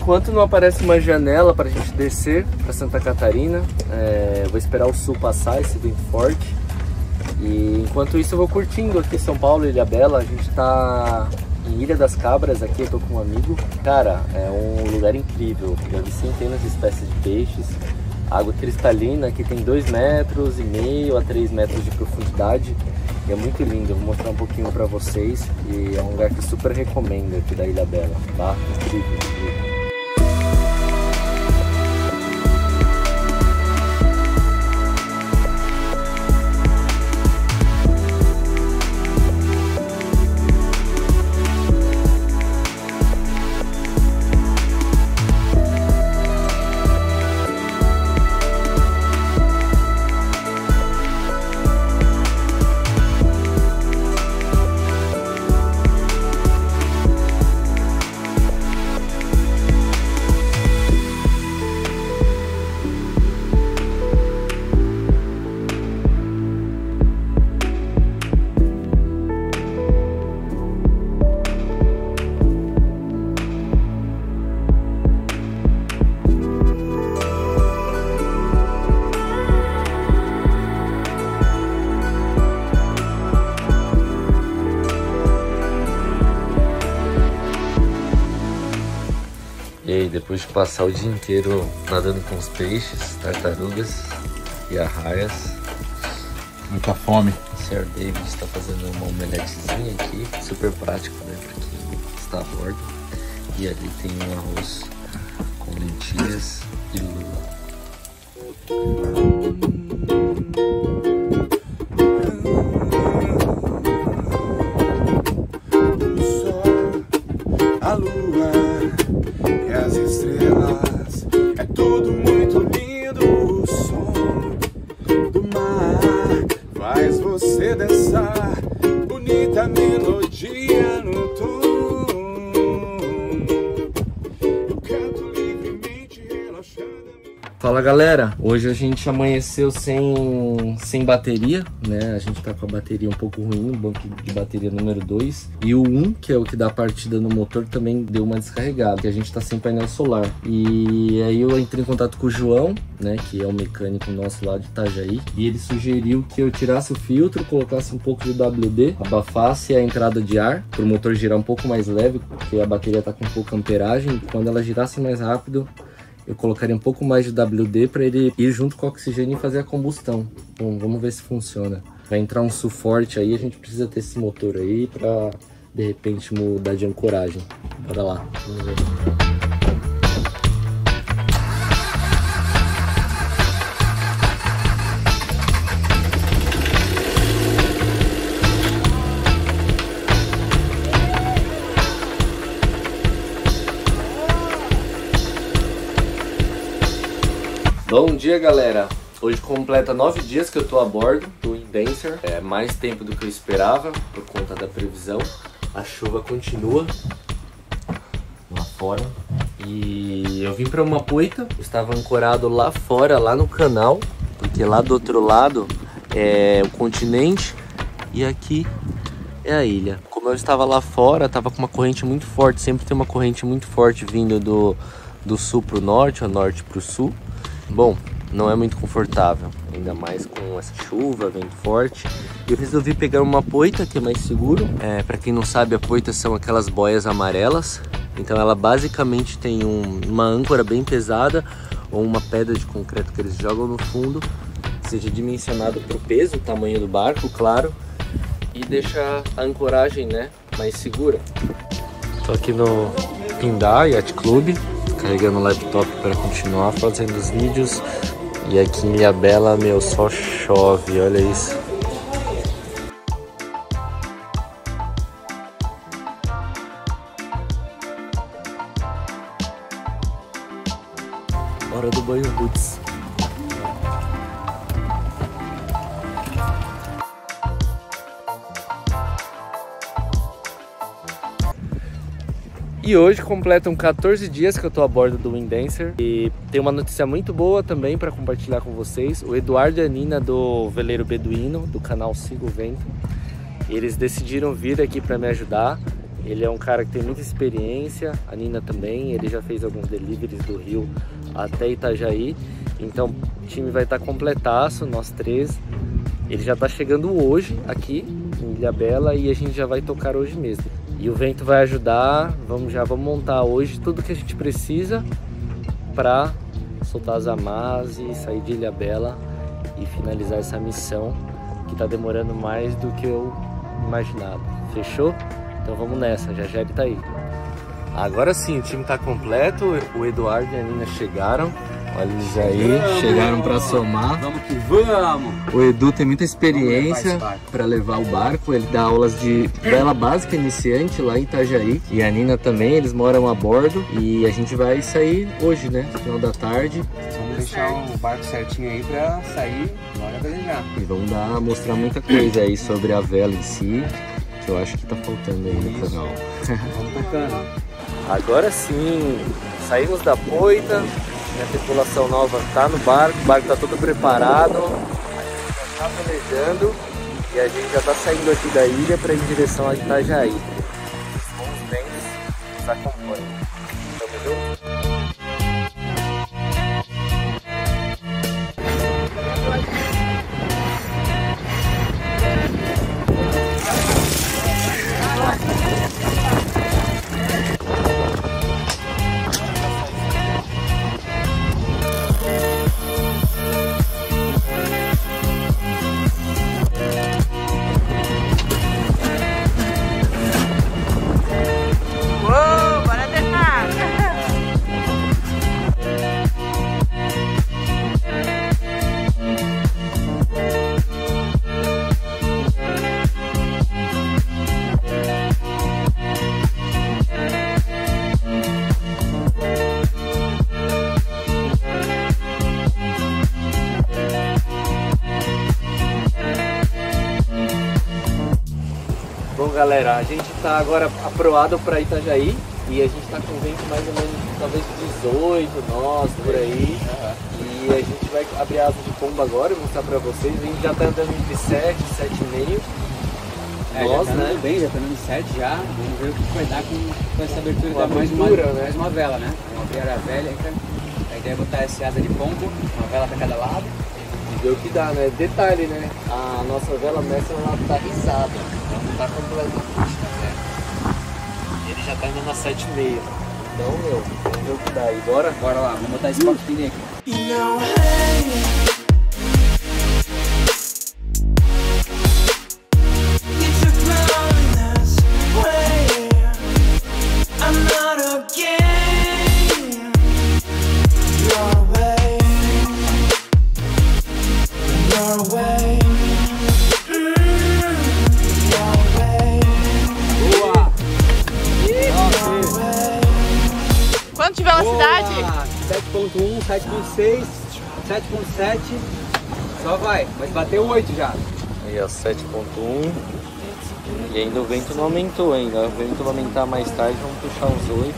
enquanto não aparece uma janela para a gente descer para Santa Catarina, vou esperar o sul passar, esse vento forte. E enquanto isso eu vou curtindo aqui São Paulo, Ilhabela. A gente tá em Ilha das Cabras aqui, eu tô com um amigo. Cara, é um lugar incrível, já vi centenas de espécies de peixes. Água cristalina, aqui tem 2,5 metros a 3 metros de profundidade. E é muito lindo, eu vou mostrar um pouquinho pra vocês. E é um lugar que eu super recomendo aqui da Ilhabela, tá? Incrível, incrível. E aí, depois de passar o dia inteiro nadando com os peixes, tartarugas e arraias, muita fome. o Sr. David está fazendo uma omeletezinha aqui, super prático, né, para quem está a bordo. E ali tem um arroz com lentilhas e lula. A lua e as estrelas, é tudo muito lindo. O som do mar faz você dançar, bonita melodia no tom. Eu canto livremente, relaxadamente. Fala galera, hoje a gente amanheceu sem bateria, né? A gente tá com a bateria um pouco ruim, o banco de bateria número 2. E o 1, que é o que dá partida no motor, também deu uma descarregada, que a gente tá sem painel solar. E aí eu entrei em contato com o João, né? Que é o mecânico nosso lá de Itajaí. E ele sugeriu que eu tirasse o filtro, colocasse um pouco de WD, abafasse a entrada de ar, para o motor girar um pouco mais leve, porque a bateria tá com pouca amperagem. Quando ela girasse mais rápido, eu colocaria um pouco mais de WD para ele ir junto com o oxigênio e fazer a combustão. Bom, vamos ver se funciona. Vai entrar um sul forte aí, a gente precisa ter esse motor aí para de repente mudar de ancoragem. Bora lá, vamos ver. Bom dia galera, hoje completa 9 dias que eu tô a bordo do Wind Dancer. É mais tempo do que eu esperava por conta da previsão. A chuva continua lá fora e eu vim para uma poita. Eu estava ancorado lá fora, lá no canal, porque lá do outro lado é o continente e aqui é a ilha. Como eu estava lá fora, estava com uma corrente muito forte, sempre tem uma corrente muito forte vindo do sul para o norte, ou norte para o sul. Bom, não é muito confortável, ainda mais com essa chuva, vento forte. Eu resolvi pegar uma poita, que é mais seguro. Para quem não sabe, a poita são aquelas boias amarelas. Então ela basicamente tem uma âncora bem pesada, ou uma pedra de concreto que eles jogam no fundo, seja dimensionado para o peso, o tamanho do barco, claro, e deixa a ancoragem, né, mais segura. Estou aqui no Pindar Yacht Club, carregando o laptop para continuar fazendo os vídeos. E aqui em Ilhabela, meu, só chove, olha isso. Hora do banho roots. E hoje completam 14 dias que eu tô a bordo do Wind Dancer. E tem uma notícia muito boa também para compartilhar com vocês. O Eduardo e a Nina do Veleiro Beduíno, do canal Siga o Vento, eles decidiram vir aqui para me ajudar. Ele é um cara que tem muita experiência, a Nina também, ele já fez alguns deliveries do Rio até Itajaí. Então o time vai estar completaço, nós três. Ele já está chegando hoje aqui em Ilhabela e a gente já vai tocar hoje mesmo. E o vento vai ajudar, vamos montar hoje tudo que a gente precisa para soltar as amarras e sair de Ilhabela e finalizar essa missão que está demorando mais do que eu imaginava. Fechou? Então vamos nessa, já ele tá aí. Agora sim, o time tá completo, o Eduardo e a Nina chegaram. Olha eles aí, chegaram para somar. Vamos que vamos! O Edu tem muita experiência para levar o barco, ele dá aulas de vela básica iniciante lá em Itajaí. E a Nina também, eles moram a bordo e a gente vai sair hoje, né? No final da tarde. Vamos deixar o barco certinho aí para sair, bora velejar. E vamos mostrar muita coisa aí sobre a vela em si, que eu acho que tá faltando aí no canal. Vamos tocando. Agora sim, saímos da poita, minha tripulação nova tá no barco, o barco tá todo preparado, a gente já tá velejando e a gente já tá saindo aqui da ilha para ir em direção a Itajaí. Bons ventos, nos acompanhem. Tamo junto? Bom galera, a gente tá agora aproado para Itajaí e a gente tá com vento mais ou menos talvez 18 nós por aí. E a gente vai abrir a asa de pomba agora e mostrar para vocês. A gente já tá andando entre 7 e 7,5 nós, já tá né? bem, já tá andando 7 já. Vamos ver o que vai dar com essa abertura da mais uma vela, né? Vamos abrir a vela, a ideia é botar essa asa de pombo, uma vela para cada lado. Ver o que dá, né? Detalhe, né? A nossa vela mestra ela tá rizada, ela não tá completamente, né? Ele já tá indo na 7,5. Então, vamos ver o que dá aí. Bora? Bora lá, vamos botar esse coquinho aqui. Quanto de velocidade? 7.1, 7.6, 7.7, só vai bater 8 já. Aí ó, 7,1. E ainda o vento não aumentou ainda. O vento vai aumentar mais tarde, vamos puxar uns 8,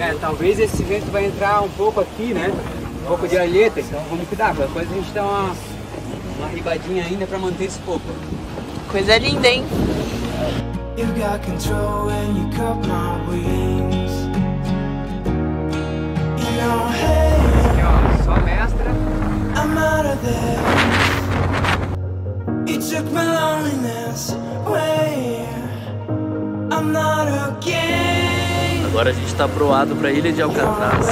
8,5. Talvez esse vento vai entrar um pouco aqui, né? Um pouco de alheta, então vamos cuidar. Qualquer coisa a gente dá uma ribadinha ainda para manter esse pouco. Coisa linda, hein? You got control and you cut my wings. You know, hey, Aqui ó, só mestra. I'm out of there. You took my loneliness away. I'm not okay. Agora a gente tá proado pra Ilha de Alcatraz.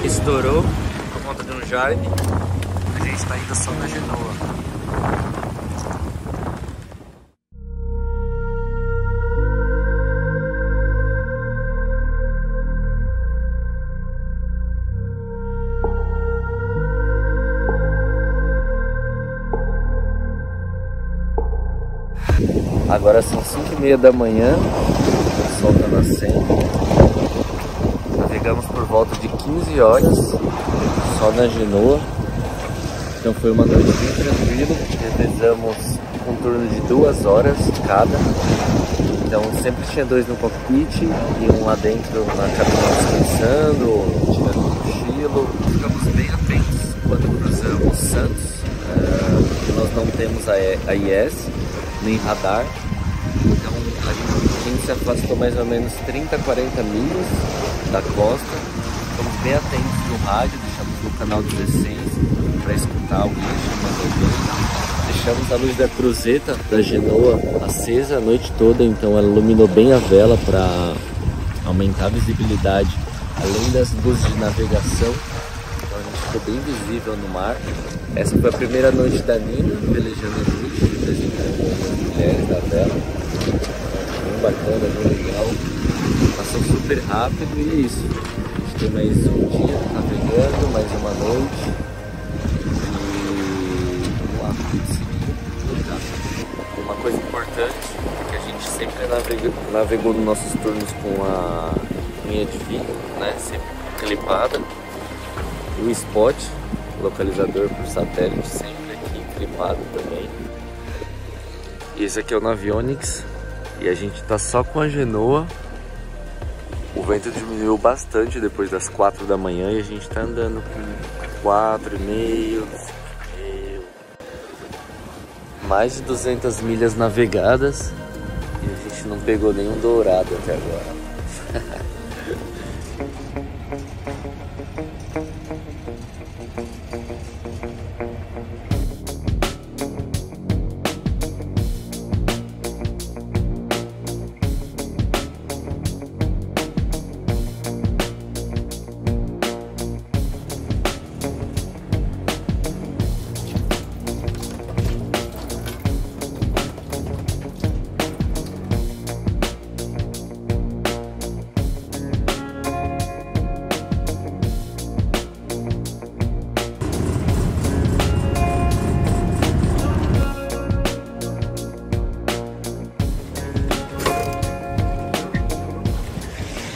Que estourou por conta de um jibe. A gente está indo só na Genoa. Agora são 5h30 da manhã, o sol tá nascendo. Navegamos por volta de 15 horas, só na Genoa. Então foi uma noite bem tranquila, revezamos um turno de 2 horas cada. Então sempre tinha 2 no cockpit e um lá dentro na cabine descansando, tirando um cochilo. Ficamos bem atentos quando cruzamos Santos. Nós não temos a IS, nem radar. Então a gente se afastou mais ou menos 30, 40 milhas da costa. Ficamos bem atentos no rádio, deixamos no canal 16 para escutar alguém chamando alguém. Deixamos a luz da cruzeta da Genoa acesa a noite toda, então ela iluminou bem a vela para aumentar a visibilidade, além das luzes de navegação. Então a gente ficou bem visível no mar. Essa foi a primeira noite da Nina, velejando a noite, representando as mulheres da vela. Bem bacana, bem legal. Passou super rápido e é isso. A gente tem mais um dia navegando, mais uma noite. Uma coisa importante é que a gente sempre navegou nos nossos turnos com a linha de fio, né? Sempre clipada. E o spot, localizador por satélite, sempre aqui clipado também. E esse aqui é o Navionics. E a gente tá só com a Genoa. O vento diminuiu bastante depois das 4 da manhã e a gente tá andando com 4,5. Mais de 200 milhas navegadas e a gente não pegou nenhum dourado até agora.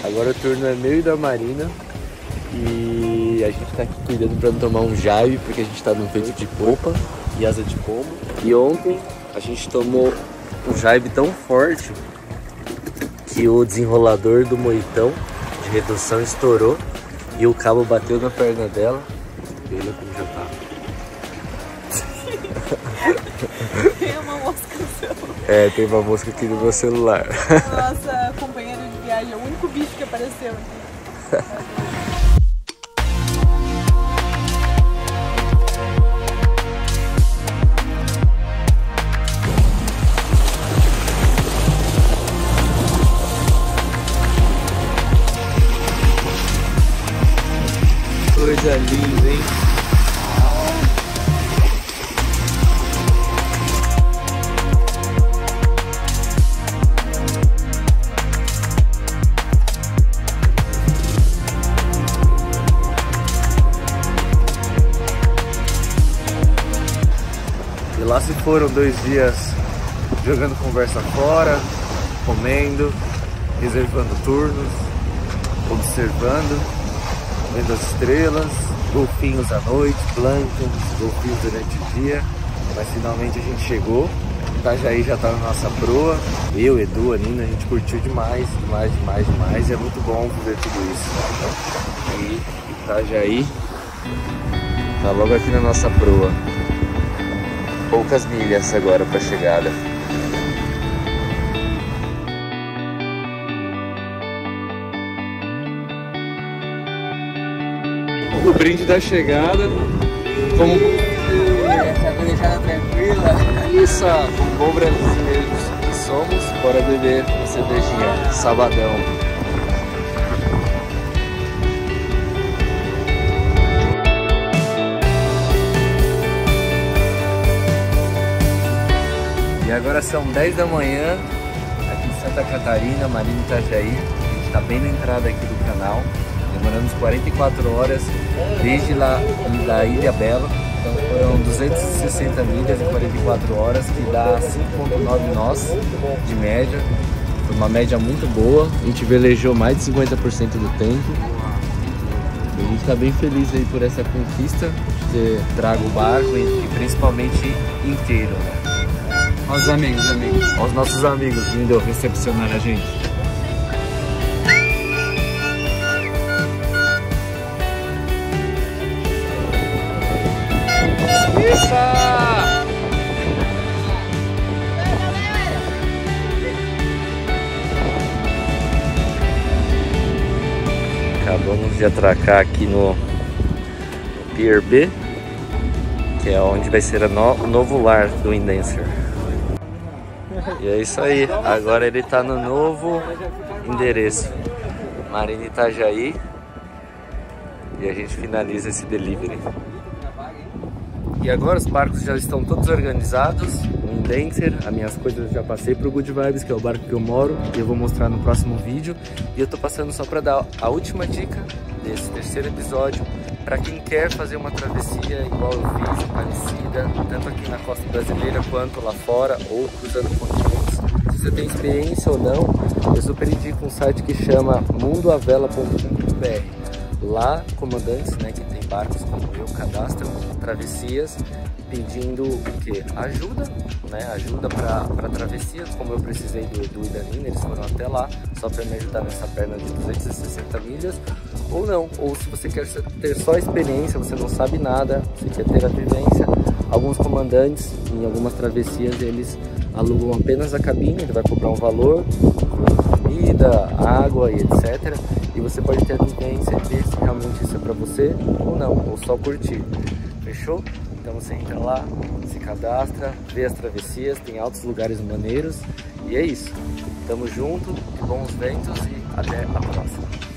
Agora o turno é meu e da Marina e a gente tá aqui cuidando pra não tomar um jibe, porque a gente tá num vento de popa e asa de pombo. E ontem a gente tomou um jibe tão forte que o desenrolador do moitão de redução estourou e o cabo bateu na perna dela. Veja como já tá. Tem uma mosca no celular. É, tem uma mosca aqui no meu celular. Nossa companheira de viagem, é o único bicho que apareceu aqui. Coisa linda, hein? E lá se foram 2 dias jogando conversa fora, comendo, reservando turnos, observando, vendo as estrelas, golfinhos à noite, plâncton, golfinhos durante o dia. Mas finalmente a gente chegou. Itajaí já tá na nossa proa. Eu, Edu, a Nina, a gente curtiu demais. E é muito bom ver tudo isso. E Itajaí tá logo aqui na nossa proa. Poucas milhas agora para chegada. O brinde da chegada, como Essa velejada tranquila. isso, com bom brasileiros que somos, bora beber uma cervejinha, sabadão. E agora são 10 da manhã, aqui em Santa Catarina, Marina Itajaí. A gente está bem na entrada aqui do canal. Demoramos 44 horas desde lá da Ilha Bela Então foram 260 milhas em 44 horas, que dá 5,9 nós de média. Foi uma média muito boa, a gente velejou mais de 50% do tempo. A gente está bem feliz aí por essa conquista, de ter trago o barco e principalmente inteiro, né? Olha os amigos. Olha os nossos amigos vindo recepcionar a gente. Acabamos de atracar aqui no Pier B, que é onde vai ser o novo lar do Indancer. E é isso aí, agora ele tá no novo endereço, Marina Itajaí, e a gente finaliza esse delivery. E agora os barcos já estão todos organizados, o Indancer, as minhas coisas eu já passei pro Good Vibes, que é o barco que eu moro, e eu vou mostrar no próximo vídeo. E eu tô passando só para dar a última dica desse terceiro episódio, para quem quer fazer uma travessia igual eu fiz, parecida, tanto aqui na costa brasileira quanto lá fora, ou cruzando continentes. Se você tem experiência ou não, eu super indico um site que chama mundoavela.com.br. Lá, comandantes, né, que tem barcos como eu, cadastram travessias pedindo o quê? Ajuda, né? Ajuda para travessias, como eu precisei do Idanina, eles foram até lá só para me ajudar nessa perna de 260 milhas, ou não, ou se você quer ter só experiência, você não sabe nada, você quer ter a vivência, alguns comandantes em algumas travessias eles alugam apenas a cabine, ele vai cobrar um valor, comida, água e etc. E você pode ter a vivência e ver se realmente isso é pra você ou não, ou só curtir. Fechou? Então você entra lá, se cadastra, vê as travessias, tem altos lugares maneiros. E é isso. Tamo junto, bons ventos e até a próxima.